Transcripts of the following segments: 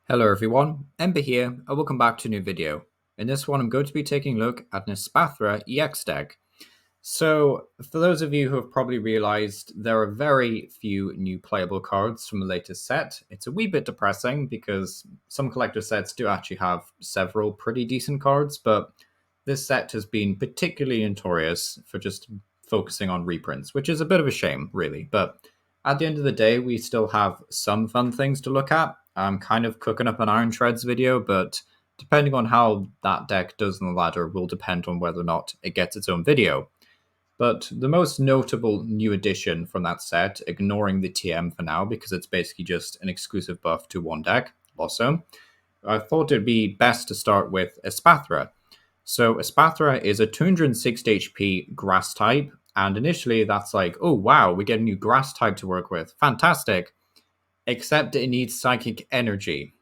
Hello everyone, Ember here, and welcome back to a new video. In this one I'm going to be taking a look at an Espathra EX deck. So, for those of you who have probably realised, there are very few new playable cards from the latest set. It's a wee bit depressing because some collector sets do actually have several pretty decent cards, but this set has been particularly notorious for just focusing on reprints, which is a bit of a shame, really. But at the end of the day, we still have some fun things to look at. I'm kind of cooking up an Iron Shreds video, but depending on how that deck does on the ladder will depend on whether or not it gets its own video. But the most notable new addition from that set, ignoring the TM for now because it's basically just an exclusive buff to one deck, also, I thought it'd be best to start with Espathra. So Espathra is a 260 HP grass type, and initially that's like, oh wow, we get a new grass type to work with, fantastic. Except it needs psychic energy.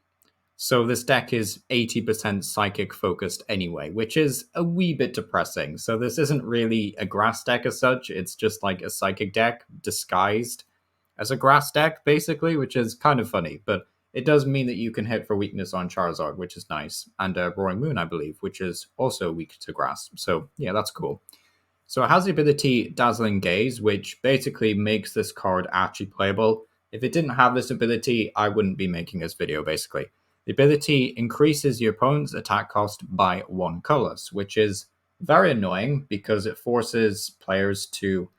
So this deck is 80% psychic focused anyway, which is a wee bit depressing. So this isn't really a grass deck as such, it's just like a psychic deck disguised as a grass deck, basically, which is kind of funny. But it does mean that you can hit for weakness on Charizard, which is nice, and Roaring Moon, I believe, which is also weak to grass. So yeah, that's cool. So it has the ability Dazzling Gaze, which basically makes this card actually playable. If it didn't have this ability, I wouldn't be making this video, basically. The ability increases your opponent's attack cost by 1 colorless, which is very annoying because it forces players to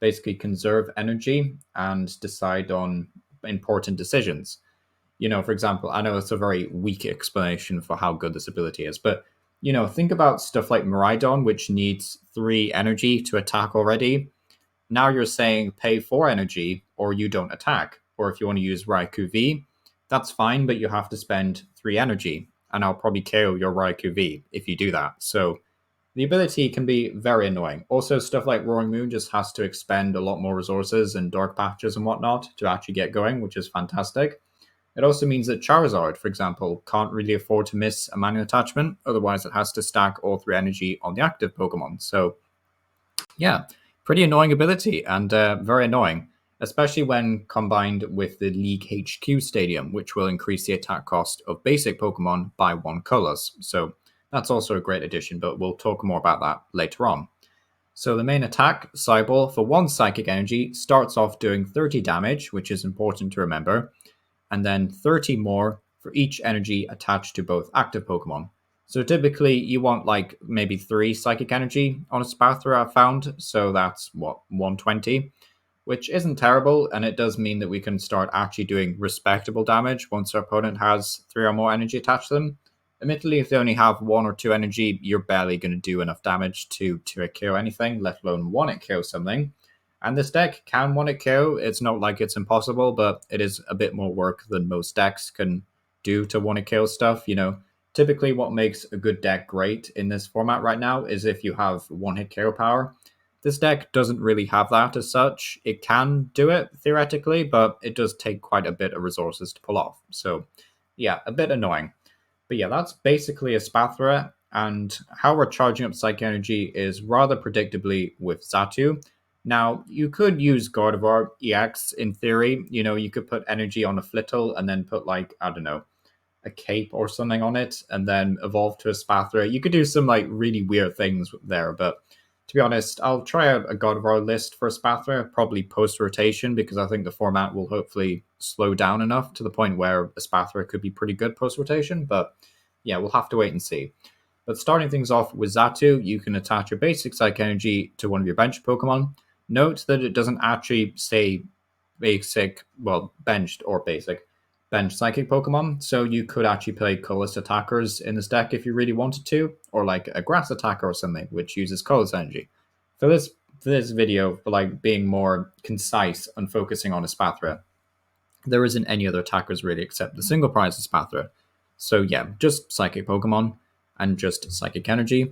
basically conserve energy and decide on important decisions. You know, for example, I know it's a very weak explanation for how good this ability is, but you know, think about stuff like Miraidon, which needs 3 energy to attack already. Now you're saying pay 4 energy or you don't attack. Or if you want to use Raikou V, that's fine, but you have to spend 3 energy. And I'll probably KO your Raikou V if you do that. So the ability can be very annoying. Also, stuff like Roaring Moon just has to expend a lot more resources and dark patches and whatnot to actually get going, which is fantastic. It also means that Charizard, for example, can't really afford to miss a manual attachment, otherwise it has to stack all 3 energy on the active Pokemon. So, yeah, pretty annoying ability and very annoying, especially when combined with the League HQ Stadium, which will increase the attack cost of basic Pokemon by 1 colors. So that's also a great addition, but we'll talk more about that later on. So the main attack, Cyball, for 1 Psychic Energy, starts off doing 30 damage, which is important to remember, and then 30 more for each energy attached to both active Pokemon. So typically you want like maybe 3 Psychic Energy on a Espathra I've found, so that's what, 120, which isn't terrible, and it does mean that we can start actually doing respectable damage once our opponent has 3 or more energy attached to them. Admittedly, if they only have 1 or 2 energy, you're barely going to do enough damage to KO anything, let alone 1-hit KO something. And this deck can 1-hit KO. It's not like it's impossible, but it is a bit more work than most decks can do to 1-hit KO stuff. You know, typically what makes a good deck great in this format right now is if you have 1-hit KO power. This deck doesn't really have that as such. It can do it, theoretically, but it does take quite a bit of resources to pull off. So, yeah, a bit annoying. But yeah, that's basically Espathra, and how we're charging up Psychic Energy is rather predictably with Xatu. Now, you could use Gardevoir EX in theory. You know, you could put energy on a Flittle and then put, like, I don't know, a cape or something on it and then evolve to a Espathra. You could do some, like, really weird things there, but to be honest, I'll try out a Gardevoir list for Espathra, probably post-rotation, because I think the format will hopefully slow down enough to the point where Espathra could be pretty good post-rotation, but yeah, we'll have to wait and see. But starting things off with Xatu, you can attach your basic Psychic Energy to one of your bench Pokemon. Note that it doesn't actually say basic, well, benched or basic, bench Psychic Pokemon, so you could actually play colorless attackers in this deck if you really wanted to, or like a grass attacker or something, which uses colorless energy. For this video, for like being more concise and focusing on Espathra, there isn't any other attackers really except the single prize Espathra. So yeah, just Psychic Pokemon and just Psychic Energy.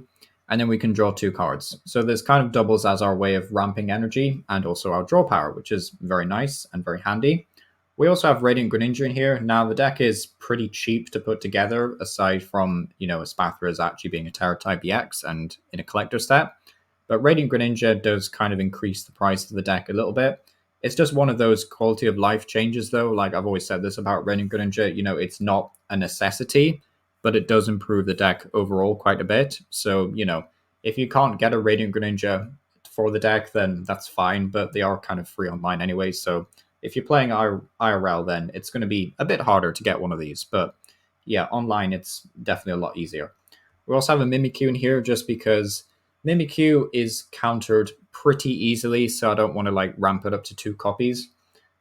And then we can draw 2 cards. So this kind of doubles as our way of ramping energy and also our draw power, which is very nice and very handy. We also have Radiant Greninja in here. Now, the deck is pretty cheap to put together, aside from, you know, Espathra as actually being a Terra-type EX and in a collector set. But Radiant Greninja does kind of increase the price of the deck a little bit. It's just one of those quality of life changes, though. Like I've always said this about Radiant Greninja, it's not a necessity, but it does improve the deck overall quite a bit. So, if you can't get a Radiant Greninja for the deck, then that's fine, but they are kind of free online anyway. So if you're playing IRL, then it's going to be a bit harder to get one of these. But yeah, online, it's definitely a lot easier. We also have a Mimikyu in here just because Mimikyu is countered pretty easily, so I don't want to like ramp it up to 2 copies.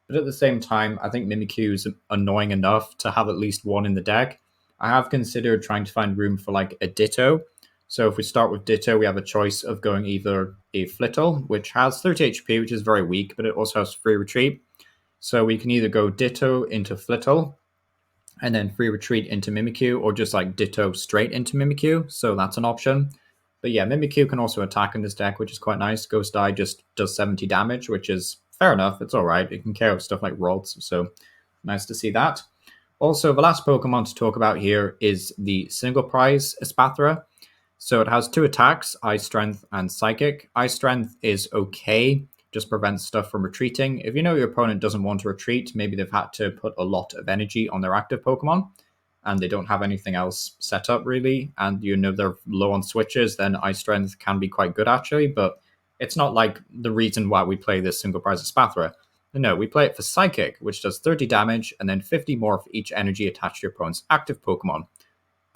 But at the same time, I think Mimikyu is annoying enough to have at least one in the deck. I have considered trying to find room for like a Ditto. So if we start with Ditto, we have a choice of going either a Flittle, which has 30 HP, which is very weak, but it also has free retreat. So we can either go Ditto into Flittle, and then free retreat into Mimikyu, or just like Ditto straight into Mimikyu. So that's an option. But yeah, Mimikyu can also attack in this deck, which is quite nice. Ghost Eye just does 70 damage, which is fair enough. It's all right. It can carry stuff like Ralts, so nice to see that. Also, the last Pokemon to talk about here is the single prize Espathra. So it has 2 attacks, Ice Strength and Psychic. Ice Strength is okay, just prevents stuff from retreating. If you know your opponent doesn't want to retreat, maybe they've had to put a lot of energy on their active Pokemon, and they don't have anything else set up really, and they're low on switches, then Ice Strength can be quite good actually, but it's not like the reason why we play this single prize Espathra. No, we play it for Psychic, which does 30 damage, and then 50 more for each energy attached to your opponent's active Pokemon.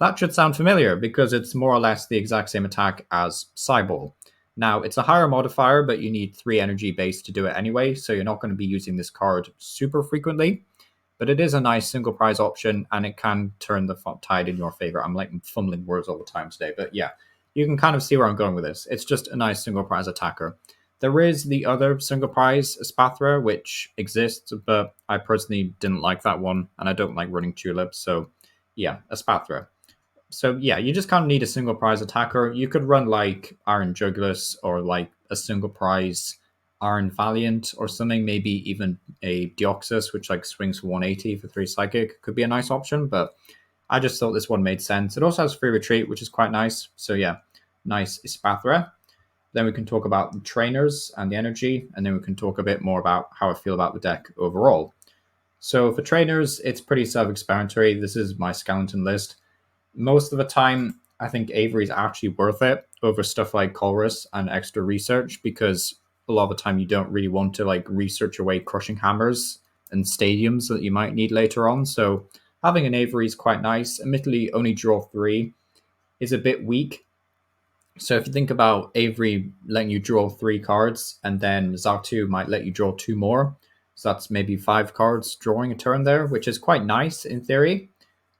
That should sound familiar, because it's more or less the exact same attack as Psyball. Now, it's a higher modifier, but you need 3 energy base to do it anyway, so you're not going to be using this card super frequently. But it is a nice single prize option, and it can turn the tide in your favor. I'm like fumbling words all the time today, but yeah, you can kind of see where I'm going with this. It's just a nice single prize attacker. There is the other single prize, Espathra, which exists, but I personally didn't like that one, and I don't like running Tulips, so yeah, Espathra. So yeah, you just kind of need a single prize attacker. You could run like Iron Jugulis or like a single prize Iron Valiant or something, maybe even a Deoxys, which like swings for 180 for 3 Psychic. Could be a nice option, but I just thought this one made sense. It also has free retreat, which is quite nice. So yeah, nice Espathra. Then we can talk about the trainers and the energy, and then we can talk a bit more about how I feel about the deck overall. So for trainers, it's pretty self-explanatory. This is my skeleton list. Most of the time, I think Avery is actually worth it over stuff like Colress and extra research, because a lot of the time you don't really want to like research away crushing hammers and stadiums that you might need later on. So having an Avery is quite nice. Admittedly, only draw 3 is a bit weak. So if you think about Avery letting you draw 3 cards, and then Xatu might let you draw 2 more. So that's maybe 5 cards drawing a turn there, which is quite nice in theory.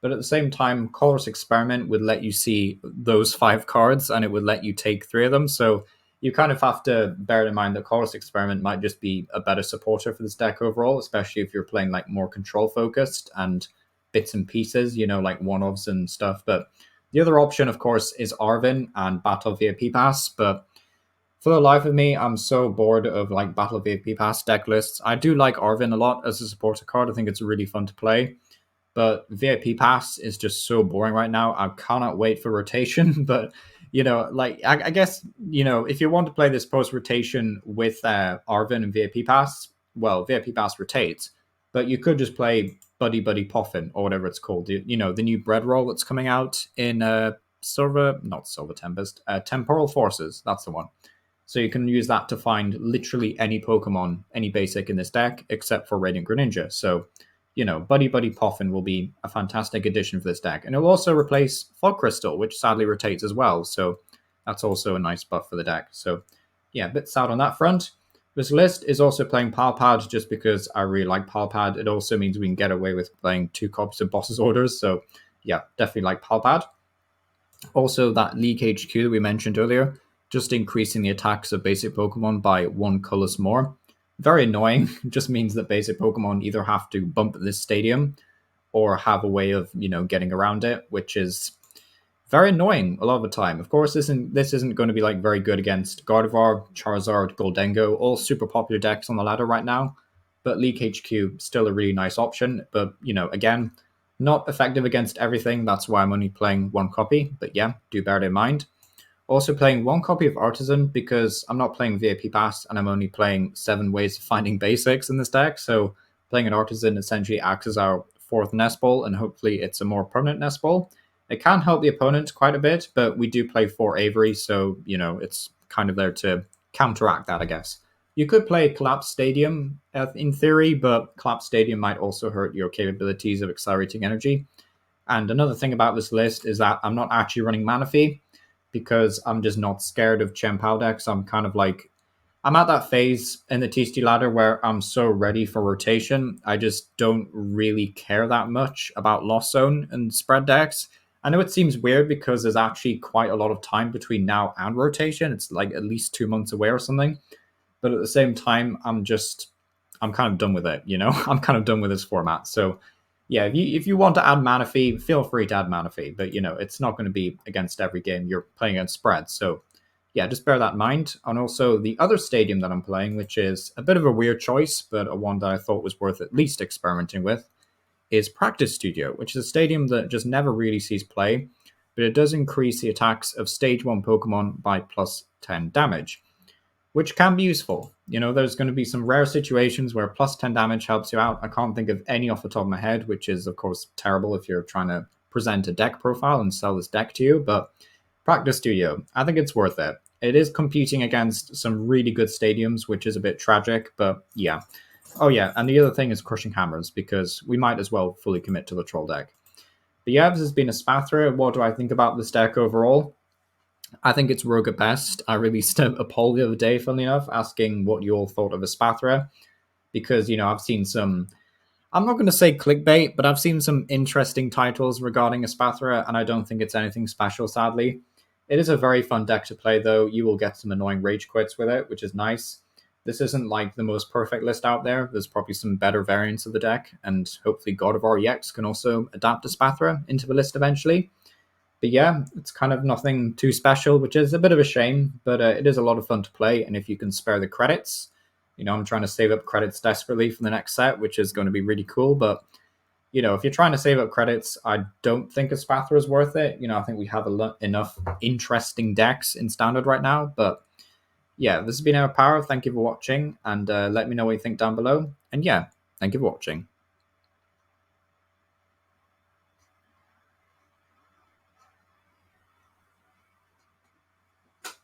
But at the same time, Color's Experiment would let you see those 5 cards, and it would let you take 3 of them. So you kind of have to bear in mind that Color's Experiment might just be a better supporter for this deck overall, especially if you're playing like more control focused and bits and pieces, like one-offs and stuff. But the other option, of course, is Arven and Battle VIP Pass. But for the life of me, I'm so bored of like Battle VIP Pass deck lists. I do like Arven a lot as a supporter card. I think it's really fun to play. But VIP Pass is just so boring right now. I cannot wait for rotation. But, I guess, if you want to play this post-rotation with Arven and VIP Pass, well, VIP Pass rotates. But you could just play Buddy Buddy Poffin, or whatever it's called. The new bread roll that's coming out in Silver Tempest, Temporal Forces. That's the one. So you can use that to find literally any Pokemon, any basic in this deck, except for Radiant Greninja. So, Buddy Buddy Poffin will be a fantastic addition for this deck. And it'll also replace Fog Crystal, which sadly rotates as well. So that's also a nice buff for the deck. So yeah, a bit sad on that front. This list is also playing Pal Pad just because I really like Pal Pad. It also means we can get away with playing 2 copies of Boss's Orders. So yeah, definitely like Pal Pad. Also, that League HQ that we mentioned earlier, just increasing the attacks of basic Pokemon by 1 colorless more. Very annoying. Just means that basic Pokemon either have to bump this stadium or have a way of, getting around it, which is very annoying a lot of the time. Of course, this isn't going to be like very good against Gardevoir, Charizard, Goldengo, all super popular decks on the ladder right now. But League HQ, still a really nice option. But, again, not effective against everything. That's why I'm only playing 1 copy. But yeah, do bear it in mind. Also playing one copy of Artazon because I'm not playing VIP Pass and I'm only playing 7 ways of finding basics in this deck. So playing an Artazon essentially acts as our 4th Nest Ball, and hopefully it's a more permanent Nest Ball. It can help the opponent quite a bit, but we do play 4 Avery, so, it's kind of there to counteract that, I guess. You could play Collapse Stadium in theory, but Collapse Stadium might also hurt your capabilities of accelerating energy. And another thing about this list is that I'm not actually running Manaphy because I'm just not scared of Pal decks. I'm kind of like, I'm at that phase in the TCG ladder where I'm so ready for rotation. I just don't really care that much about Lost Zone and spread decks. I know it seems weird because there's actually quite a lot of time between now and rotation. It's like at least 2 months away or something. But at the same time, I'm kind of done with it, I'm kind of done with this format. So yeah, if you want to add Manaphy, feel free to add Manaphy, but it's not going to be against every game you're playing against spread. So yeah, just bear that in mind. And also the other stadium that I'm playing, which is a bit of a weird choice, but a one that I thought was worth at least experimenting with, is Practice Studio, which is a stadium that just never really sees play, but it does increase the attacks of Stage 1 Pokemon by plus 10 damage, which can be useful. There's going to be some rare situations where plus 10 damage helps you out. I can't think of any off the top of my head, which is, of course, terrible if you're trying to present a deck profile and sell this deck to you, but Practice Studio, I think it's worth it. It is competing against some really good stadiums, which is a bit tragic, but yeah. Oh yeah, and the other thing is Crushing Hammers, because we might as well fully commit to the Troll deck. But yeah, this has been Espathra. What do I think about this deck overall? I think it's rogue at best. I released a poll the other day, funnily enough, asking what you all thought of Espathra, because, I've seen some, I'm not going to say clickbait, but I've seen some interesting titles regarding Espathra, and I don't think it's anything special, sadly. It is a very fun deck to play, though. You will get some annoying rage quits with it, which is nice. This isn't like the most perfect list out there. There's probably some better variants of the deck, and hopefully God of War EX can also adapt Espathra into the list eventually. But yeah, it's kind of nothing too special, which is a bit of a shame, but it is a lot of fun to play. And if you can spare the credits, I'm trying to save up credits desperately for the next set, which is going to be really cool. But, if you're trying to save up credits, I don't think Espathra is worth it. I think we have enough interesting decks in Standard right now. But yeah, this has been Iono PAR. Thank you for watching, and let me know what you think down below. And yeah, thank you for watching.